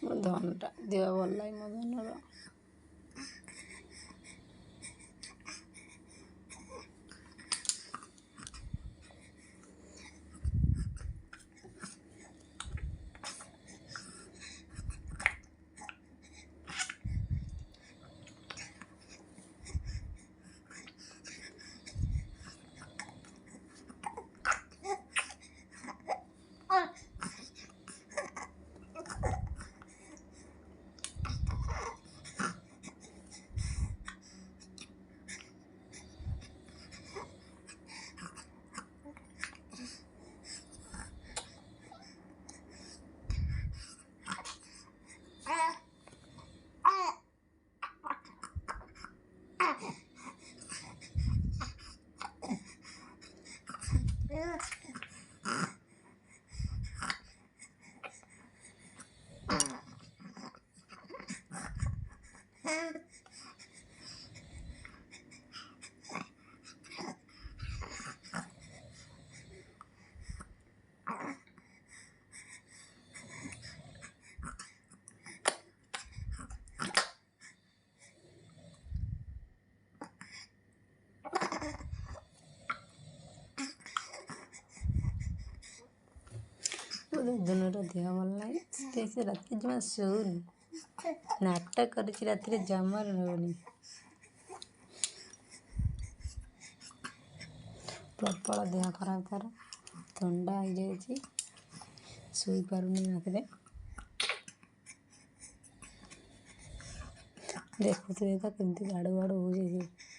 ମୋ ଧନଟା ଦେହ ଭଲ ନାହିଁ ମୋ ଧନର। ଧନର ଦେହ ଭଲ ନାହିଁ ସେ ରାତିରେ ଜମା ଶୋଉନି, ନାଟକ କରିଛି ରାତିରେ ଜମାରୁ ହେଉନି। ପ୍ରବଳ ଦେହ ଖରାପ ତାର, ଥଣ୍ଡା ହେଇଯାଇଛି, ଶୋଇପାରୁନି ରାତିରେ। ଦେଖୁଥିବେ ତ କେମିତି ବାଡ଼ୁ ବାଡ଼ୁ ହେଉଛି।